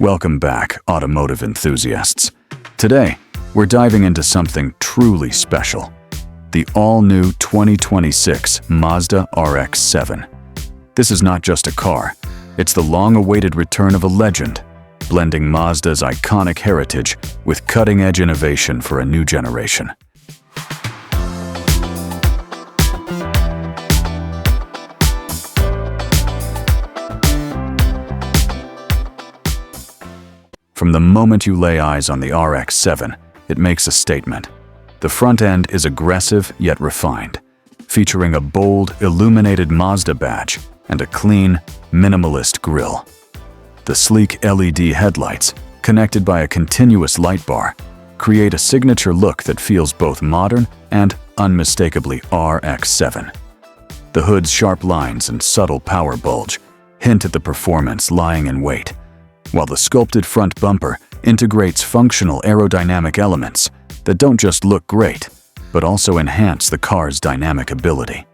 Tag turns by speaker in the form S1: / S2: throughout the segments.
S1: Welcome back, automotive enthusiasts. Today, we're diving into something truly special. The all-new 2026 Mazda RX-7. This is not just a car, it's the long-awaited return of a legend, blending Mazda's iconic heritage with cutting-edge innovation for a new generation. From the moment you lay eyes on the RX-7, it makes a statement. The front end is aggressive yet refined, featuring a bold, illuminated Mazda badge and a clean, minimalist grille. The sleek LED headlights, connected by a continuous light bar, create a signature look that feels both modern and unmistakably RX-7. The hood's sharp lines and subtle power bulge hint at the performance lying in wait, while the sculpted front bumper integrates functional aerodynamic elements that don't just look great, but also enhance the car's dynamic ability.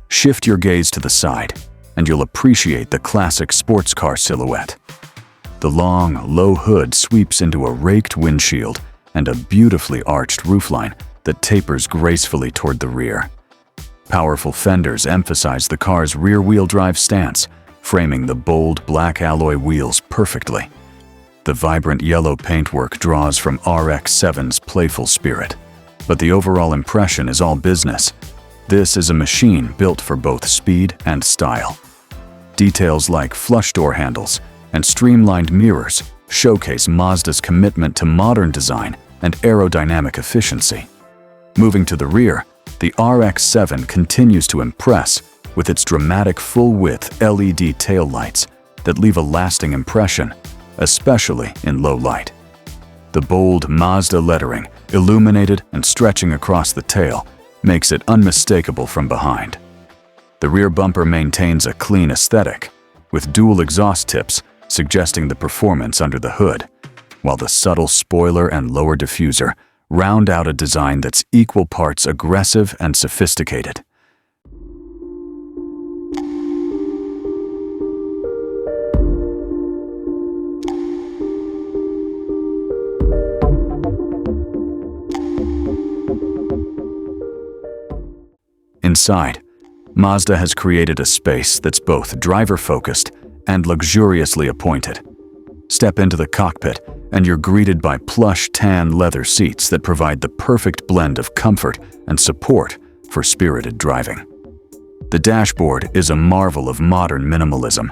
S1: Shift your gaze to the side, and you'll appreciate the classic sports car silhouette. The long, low hood sweeps into a raked windshield and a beautifully arched roofline that tapers gracefully toward the rear. Powerful fenders emphasize the car's rear-wheel drive stance, framing the bold black alloy wheels perfectly. The vibrant yellow paintwork draws from RX-7's playful spirit, but the overall impression is all business. This is a machine built for both speed and style. Details like flush door handles and streamlined mirrors showcase Mazda's commitment to modern design and aerodynamic efficiency. Moving to the rear, the RX-7 continues to impress with its dramatic full-width LED taillights that leave a lasting impression, especially in low light. The bold Mazda lettering, illuminated and stretching across the tail, makes it unmistakable from behind. The rear bumper maintains a clean aesthetic, with dual exhaust tips suggesting the performance under the hood, while the subtle spoiler and lower diffuser round out a design that's equal parts aggressive and sophisticated. Inside, Mazda has created a space that's both driver-focused and luxuriously appointed. Step into the cockpit, and you're greeted by plush tan leather seats that provide the perfect blend of comfort and support for spirited driving. The dashboard is a marvel of modern minimalism,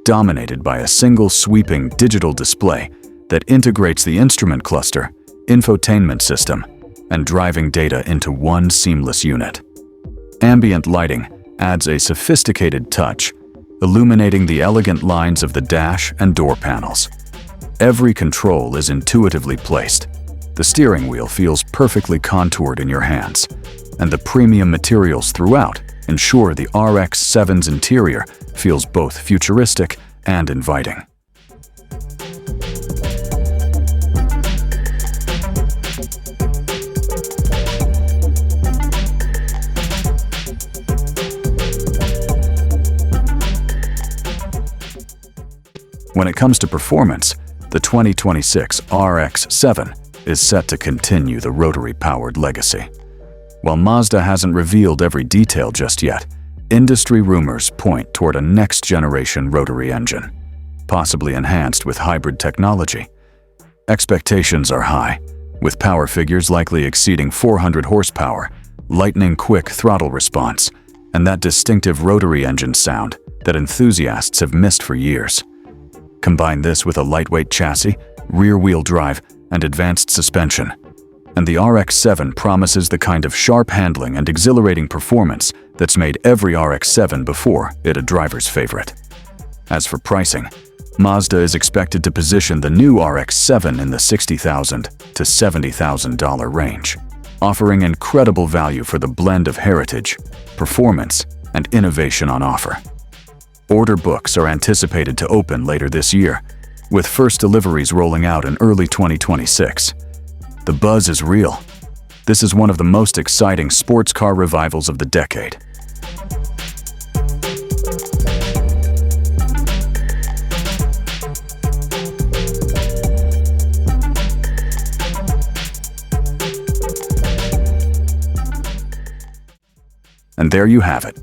S1: dominated by a single sweeping digital display that integrates the instrument cluster, infotainment system, and driving data into one seamless unit. Ambient lighting adds a sophisticated touch, illuminating the elegant lines of the dash and door panels. Every control is intuitively placed. The steering wheel feels perfectly contoured in your hands, and the premium materials throughout ensure the RX-7's interior feels both futuristic and inviting. When it comes to performance, the 2026 RX-7 is set to continue the rotary-powered legacy. While Mazda hasn't revealed every detail just yet, industry rumors point toward a next-generation rotary engine, possibly enhanced with hybrid technology. Expectations are high, with power figures likely exceeding 400 horsepower, lightning-quick throttle response, and that distinctive rotary engine sound that enthusiasts have missed for years. Combine this with a lightweight chassis, rear-wheel drive, and advanced suspension, and the RX-7 promises the kind of sharp handling and exhilarating performance that's made every RX-7 before it a driver's favorite. As for pricing, Mazda is expected to position the new RX-7 in the $60,000 to $70,000 range, offering incredible value for the blend of heritage, performance, and innovation on offer. Order books are anticipated to open later this year, with first deliveries rolling out in early 2026. The buzz is real. This is one of the most exciting sports car revivals of the decade. And there you have it,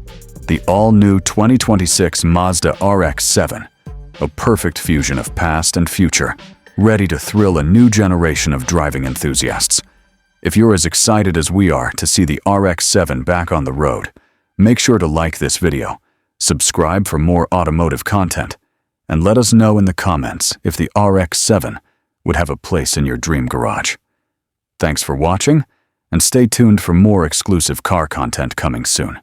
S1: the all-new 2026 Mazda RX-7, a perfect fusion of past and future, ready to thrill a new generation of driving enthusiasts. If you're as excited as we are to see the RX-7 back on the road, make sure to like this video, subscribe for more automotive content, and let us know in the comments if the RX-7 would have a place in your dream garage. Thanks for watching, and stay tuned for more exclusive car content coming soon.